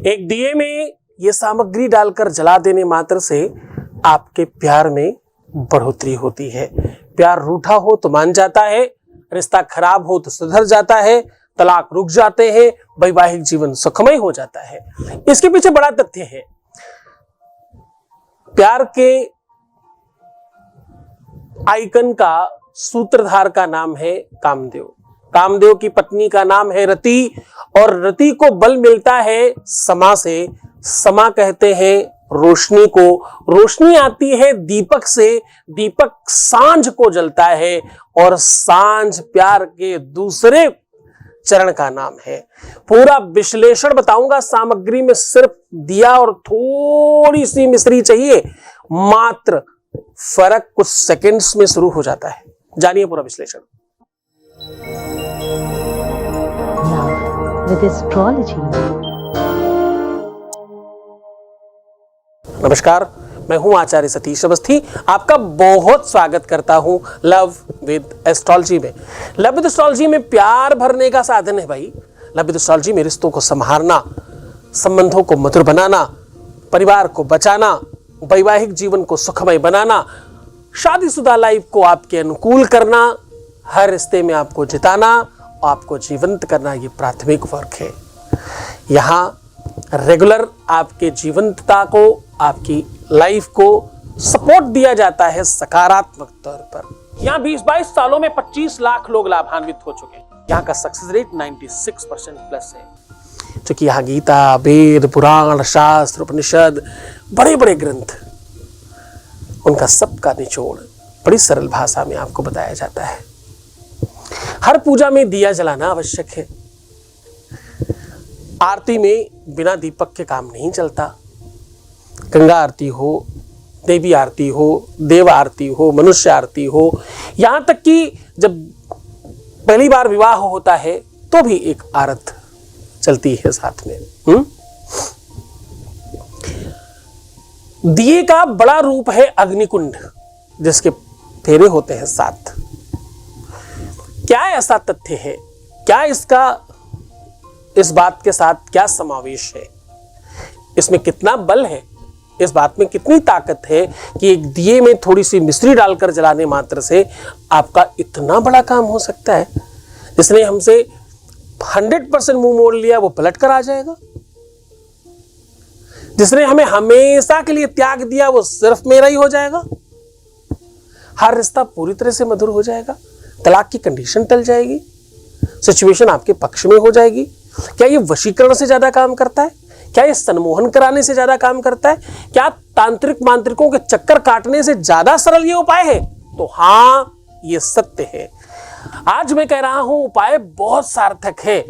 एक दिए में ये सामग्री डालकर जला देने मात्र से आपके प्यार में बढ़ोतरी होती है। प्यार रूठा हो तो मान जाता है, रिश्ता खराब हो तो सुधर जाता है, तलाक रुक जाते हैं, वैवाहिक जीवन सुखमय हो जाता है। इसके पीछे बड़ा तथ्य है। प्यार के आइकन का सूत्रधार का नाम है कामदेव। कामदेव की पत्नी का नाम है रति, और रति को बल मिलता है समा से। समा कहते हैं रोशनी को। रोशनी आती है दीपक से। दीपक सांझ को जलता है, और सांझ प्यार के दूसरे चरण का नाम है। पूरा विश्लेषण बताऊंगा। सामग्री में सिर्फ दिया और थोड़ी सी मिश्री चाहिए, मात्र फर्क कुछ सेकंड्स में शुरू हो जाता है। जानिए पूरा विश्लेषण। With astrology. नमस्कार, मैं हूं आचार्य सतीश अवस्थी। आपका बहुत स्वागत करता हूं लव विद एस्ट्रोलॉजी में। लव विद एस्ट्रोलॉजी में प्यार भरने का साधन है भाई। लव विद एस्ट्रोलॉजी में रिश्तों को संवारना, संबंधों को मधुर बनाना, परिवार को बचाना, वैवाहिक जीवन को सुखमय बनाना, शादीशुदा लाइफ को आपके अनुकूल करना, हर रिश्ते में आपको जिताना, आपको जीवंत करना, ये प्राथमिक वर्क है। यहाँ रेगुलर आपके जीवंतता को, आपकी लाइफ को सपोर्ट दिया जाता है सकारात्मक तौर पर। यहाँ 20-22 सालों में 25 लाख लोग लाभान्वित हो चुके हैं। यहाँ का सक्सेस रेट 96% प्लस है। क्योंकि यहाँ गीता, वेद, पुराण, शास्त्र, उपनिषद, बड़े बड़े ग्रंथ, उनका सबका निचोड़ बड़ी सरल भाषा में आपको बताया जाता है। हर पूजा में दिया जलाना आवश्यक है। आरती में बिना दीपक के काम नहीं चलता। गंगा आरती हो, देवी आरती हो, देव आरती हो, मनुष्य आरती हो, यहां तक कि जब पहली बार विवाह होता है तो भी एक आरत चलती है साथ में। दिए का बड़ा रूप है अग्निकुंड, जिसके फेरे होते हैं 7। क्या ऐसा तथ्य है, क्या इसका इस बात के साथ क्या समावेश है, इसमें कितना बल है, इस बात में कितनी ताकत है कि एक दिए में थोड़ी सी मिश्री डालकर जलाने मात्र से आपका इतना बड़ा काम हो सकता है। जिसने हमसे 100% मुंह मोड़ लिया वो पलट कर आ जाएगा। जिसने हमें हमेशा के लिए त्याग दिया वो सिर्फ मेरा ही हो जाएगा। हर रिश्ता पूरी तरह से मधुर हो जाएगा। तलाक की कंडीशन टल जाएगी। सिचुएशन आपके पक्ष में हो जाएगी। क्या ये वशीकरण से ज्यादा काम करता है? क्या ये सम्मोहन कराने से ज्यादा काम करता है? क्या तांत्रिक मांत्रिकों के चक्कर काटने से ज्यादा सरल ये उपाय है? तो हाँ, ये सत्य है। आज मैं कह रहा हूं उपाय बहुत सार्थक है।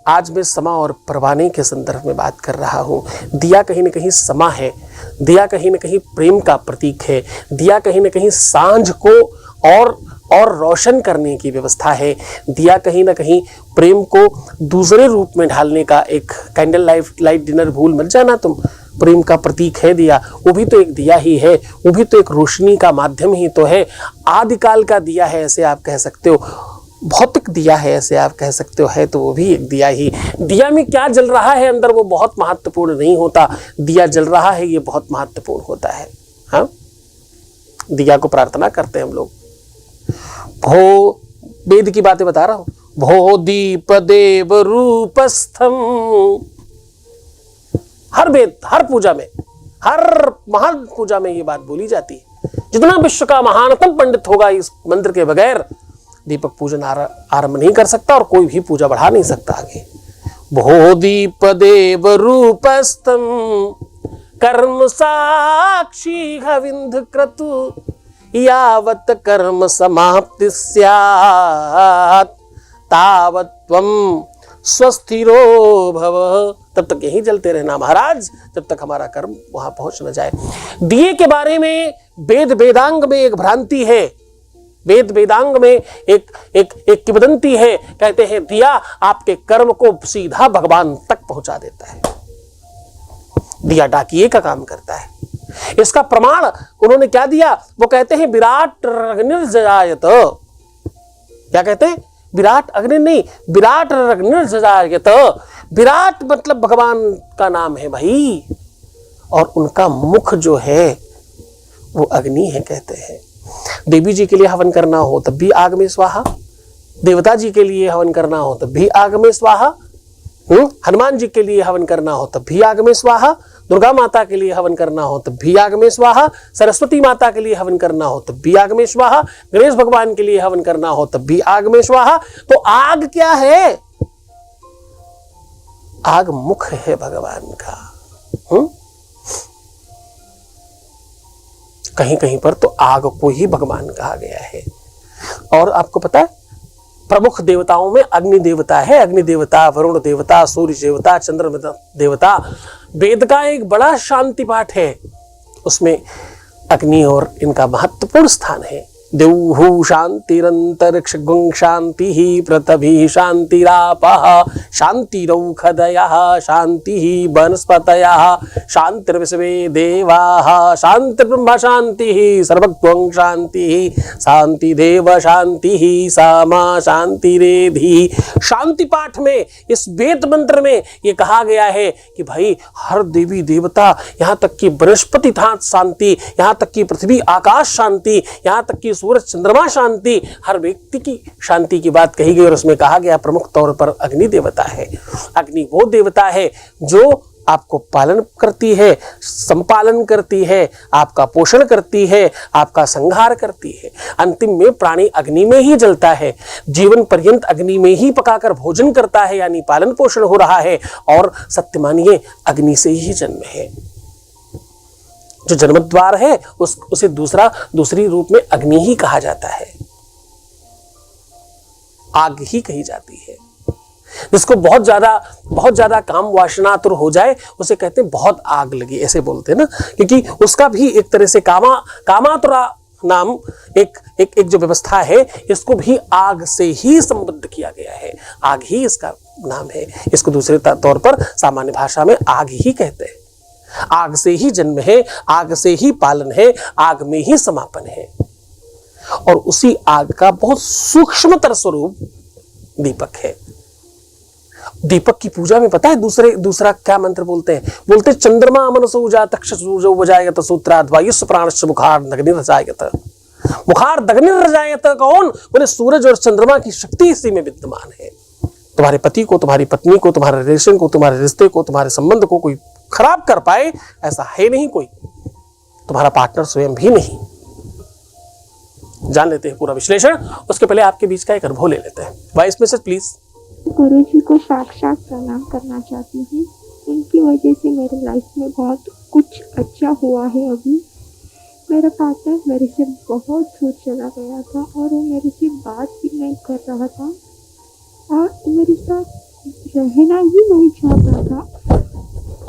आज मैं समा और परवाने के संदर्भ में बात कर रहा हूं। दिया कहीं न कहीं समा है। दिया कहीं न कहीं प्रेम का प्रतीक है। दिया कहीं न कहीं सांझ को और रोशन करने की व्यवस्था है। दिया कहीं ना कहीं प्रेम को दूसरे रूप में ढालने का एक कैंडल लाइट डिनर भूल मत जाना तुम। प्रेम का प्रतीक है दिया, वो भी तो एक दिया ही है, वो भी तो एक रोशनी का माध्यम ही तो है। आदिकाल का दिया है ऐसे आप कह सकते हो, भौतिक दिया है ऐसे आप कह सकते हो, है तो वो भी एक दिया ही। दिया में क्या जल रहा है अंदर वो बहुत महत्वपूर्ण नहीं होता, दिया जल रहा है ये बहुत महत्वपूर्ण होता है। हाँ, दिया को प्रार्थना करते हैं हम लोग। भो, वेद की बातें बता रहा हूं। भो दीप देव रूपस्थम। हर वेद, हर पूजा में, हर महान पूजा में ये बात बोली जाती है। जितना विश्व का महानतम पंडित होगा इस मंत्र के बगैर दीपक पूजन आरंभ नहीं कर सकता और कोई भी पूजा बढ़ा नहीं सकता आगे। भो दीप देव रूपस्थम कर्म साक्षी हविंद क्रतु यावत कर्म समाप्ति स्यात् तावत त्वं स्वस्थिरो भव। तब तक यहीं जलते रहना महाराज, जब तक हमारा कर्म वहां पहुंच न जाए। दिए के बारे में वेद वेदांग में एक भ्रांति है। वेद वेदांग में एक किंवदंती है। कहते हैं दिया आपके कर्म को सीधा भगवान तक पहुंचा देता है। दिया डाकिए का काम करता है। इसका प्रमाण उन्होंने क्या दिया? वो कहते हैं विराट अग्निर्जजायत। क्या कहते हैं? विराट अग्नि नहीं, विराट अग्निर्जजायत। विराट मतलब भगवान का नाम है भाई, और उनका मुख जो है वो अग्नि है कहते हैं। देवी जी के लिए हवन करना हो तब भी आग में स्वाहा, देवता जी के लिए हवन करना हो तब भी आग में स्वाहा, हनुमान जी के लिए हवन करना हो तब भी आग में स्वाहा, दुर्गा माता के लिए हवन करना हो तब भी आग में स्वाहा, सरस्वती माता के लिए हवन करना हो तब भी आग में स्वाहा, गणेश भगवान के लिए हवन करना हो तब भी आग में स्वाहा। तो आग क्या है? आग मुख है भगवान का। कहीं कहीं पर तो आग को ही भगवान कहा गया है। और आपको पता है प्रमुख देवताओं में अग्नि देवता है। अग्नि देवता, वरुण देवता, सूर्य देवता, चंद्र देवता। वेद का एक बड़ा शांति पाठ है, उसमें अग्नि और इनका महत्वपूर्ण स्थान है। देवहु शांतिरंतरिक्षं शांति पृथ्वी शांतिरापः शांतिरौषधयः शांति वनस्पतयः शांतिर्विश्वे देवाः शांतिर्ब्रह्म शांतिः सर्वत्वं शांतिः शांतिदेव शांतिः सामा शांतिरेधि। शांति पाठ में, इस वेद मंत्र में ये कहा गया है कि भाई हर देवी देवता, यहाँ तक कि बृहस्पति था शांति, यहाँ तक कि पृथ्वी आकाश शांति, यहाँ तक कि सूरज चंद्रमा शांति, हर व्यक्ति की शांति की बात कही गई। और उसमें कहा गया प्रमुख तौर पर अग्नि देवता है। अग्नि वो देवता है जो आपको पालन करती है, संपालन करती है, आपका पोषण करती है, आपका संहार करती है। अंतिम में प्राणी अग्नि में ही जलता है, जीवन पर्यंत अग्नि में ही पकाकर भोजन करता है, यानी पालन पोषण हो रहा है। और सत्य मानिए अग्नि से ही जन्म है। जो जन्मद्वार है उसे दूसरी रूप में अग्नि ही कहा जाता है, आग ही कही जाती है। जिसको बहुत ज्यादा काम वासनातुर हो जाए उसे कहते हैं बहुत आग लगी, ऐसे बोलते हैं ना, क्योंकि उसका भी एक तरह से कामातुरा नाम एक जो व्यवस्था है, इसको भी आग से ही संबद्ध किया गया है। आग ही इसका नाम है। इसको दूसरे तौर पर सामान्य भाषा में आग ही कहते हैं। आग से ही जन्म है, आग से ही पालन है, आग में ही समापन है। और उसी आग का बहुत सूक्ष्मतर स्वरूप दीपक है। दीपक की पूजा में पता है दूसरा क्या मंत्र बोलते हैं? बोलते चंद्रमा मनसो जातः सूर्यो वजायत सूत्राद् वायुस्य प्राणस्य मुखार्दग्निर्जायत। मुखार्दग्निर्जायत कौन? बोले सूरज और चंद्रमा की शक्ति इसी में विद्यमान है। तुम्हारे पति को, तुम्हारी पत्नी को, तुम्हारे रिलेशन को, तुम्हारे रिश्ते को, तुम्हारे संबंध को कोई खराब कर पाए ऐसा है नहीं कोई, तुम्हारा पार्टनर स्वयं भी नहीं। जान लेते हैं पूरा विश्लेषण, उसके पहले आपके बीच का एक अनुभव ले लेते हैं। Voice message please. गुरु जी को साक्षात प्रणाम करना चाहती हूँ। उनकी वजह से मेरे लाइफ में बहुत कुछ अच्छा हुआ है। अभी मेरा पार्टनर मेरे से बहुत दूर चला गया था और वो मेरे से बात भी नहीं कर रहा था और मेरे साथ रहना ही नहीं चाहता था।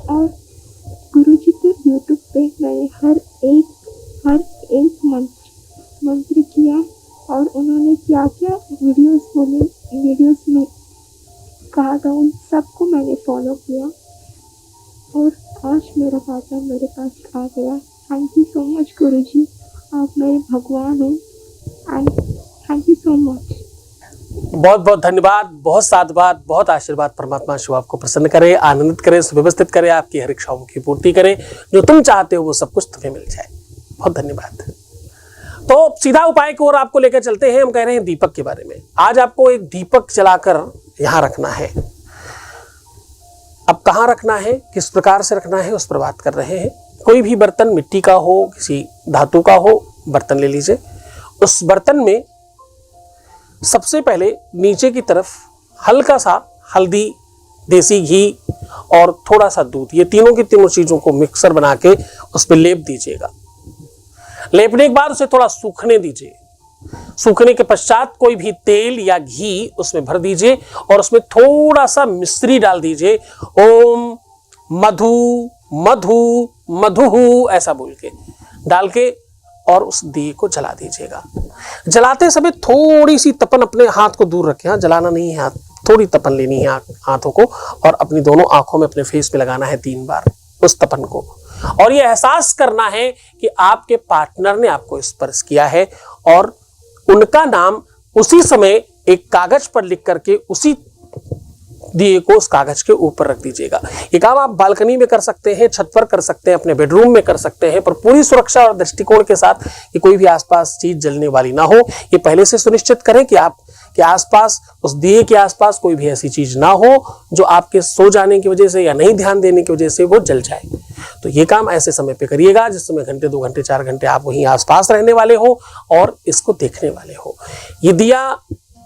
और गुरु जी के यूट्यूब पे मैंने हर एक मंत्र किया और उन्होंने क्या क्या वीडियोस में कहा था उन सबको मैंने फॉलो किया और आज मेरा पार्टनर मेरे पास आ गया। थैंक यू सो मच गुरु जी, आप मेरे भगवान हैं and thank you so much. बहुत बहुत धन्यवाद, बहुत साधुवाद, बहुत आशीर्वाद। परमात्मा शिव आपको प्रसन्न करे, आनंदित करे, सुव्यवस्थित करे, आपकी हर इच्छाओं की पूर्ति करे। जो तुम चाहते हो वो सब कुछ तुम्हें मिल जाए। बहुत धन्यवाद। तो सीधा उपाय की ओर आपको लेकर चलते हैं। हम कह रहे हैं दीपक के बारे में। आज आपको एक दीपक जलाकर यहां रखना है। अब कहां रखना है, किस प्रकार से रखना है, उस पर बात कर रहे हैं। कोई भी बर्तन, मिट्टी का हो, किसी धातु का हो, बर्तन ले लीजिए। उस बर्तन में सबसे पहले नीचे की तरफ हल्का सा हल्दी, देसी घी और थोड़ा सा दूध, ये तीनों की तीनों चीजों को मिक्सर बना के उस पर लेप दीजिएगा। लेपने के बाद उसे थोड़ा सूखने दीजिए। सूखने के पश्चात कोई भी तेल या घी उसमें भर दीजिए और उसमें थोड़ा सा मिश्री डाल दीजिए। ओम मधु मधु मधु ऐसा बोल के डाल के और उस दिए को जला दीजिएगा। जलाते समय थोड़ी सी तपन अपने हाथ को दूर रखें। हाँ, जलाना नहीं है, हाथ थोड़ी तपन लेनी है हाथों को और अपनी दोनों आंखों में अपने फेस पे लगाना है 3 बार उस तपन को। और ये एहसास करना है कि आपके पार्टनर ने आपको स्पर्श किया है और उनका नाम उसी समय एक कागज पर लिख करके उसी दिए को उस कागज के ऊपर रख दीजिएगा। ये काम आप बालकनी में कर सकते हैं, छत पर कर सकते हैं, अपने बेडरूम में कर सकते हैं, पर पूरी सुरक्षा और दृष्टिकोण के साथ कि कोई भी आसपास चीज जलने वाली ना हो। ये पहले से सुनिश्चित करें कि आपके आसपास, उस दिए के आसपास कोई भी ऐसी चीज ना हो जो आपके सो जाने की वजह से या नहीं ध्यान देने की वजह से वो जल जाए। तो ये काम ऐसे समय पे करिएगा जिस समय घंटे 2 घंटे 4 घंटे आप वहीं आसपास रहने वाले हो और इसको देखने वाले हो। ये दिया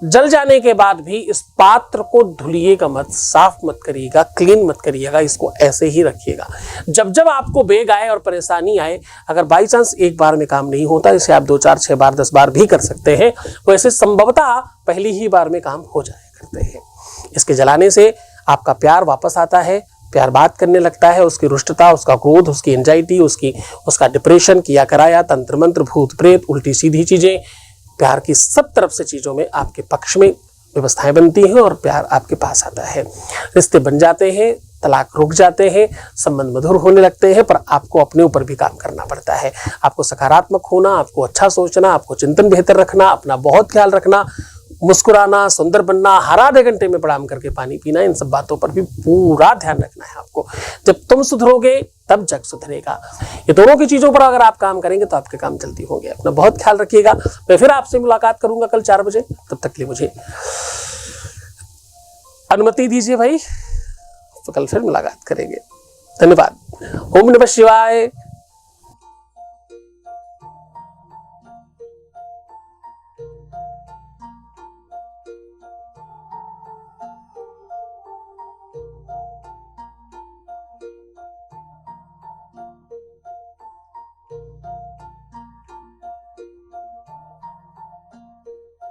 जल जाने के बाद भी इस पात्र को धुलिएगा मत, साफ मत करिएगा, क्लीन मत करिएगा, इसको ऐसे ही रखिएगा। जब जब आपको बेग आए और परेशानी आए, अगर बाई चांस एक बार में काम नहीं होता, इसे आप 2, 4, 6 बार 10 बार भी कर सकते हैं, वैसे संभवतः पहली ही बार में काम हो जाया करते हैं। इसके जलाने से आपका प्यार वापस आता है, प्यार बात करने लगता है, उसकी रुष्टता, उसका क्रोध, उसकी एंजाइटी, उसका डिप्रेशन, किया कराया, तंत्र मंत्र, भूत प्रेत, उल्टी सीधी चीजें, प्यार की सब तरफ से चीजों में आपके पक्ष में व्यवस्थाएं बनती हैं और प्यार आपके पास आता है। रिश्ते बन जाते हैं, तलाक रुक जाते हैं, संबंध मधुर होने लगते हैं, पर आपको अपने ऊपर भी काम करना पड़ता है। आपको सकारात्मक होना, आपको अच्छा सोचना, आपको चिंतन बेहतर रखना, अपना बहुत ख्याल रखना, मुस्कुराना, सुंदर बनना, हर आधे घंटे में प्रणाम करके पानी पीना, इन सब बातों पर भी पूरा ध्यान रखना है आपको। जब तुम सुधरोगे तब जग सुधरेगा। ये दोनों की चीजों पर अगर आप काम करेंगे तो आपके काम जल्दी होंगे। अपना बहुत ख्याल रखिएगा। मैं फिर आपसे मुलाकात करूंगा कल 4 बजे। तब तक के लिए मुझे अनुमति दीजिए भाई, तो कल फिर मुलाकात करेंगे। धन्यवाद। ओम नमः शिवाय।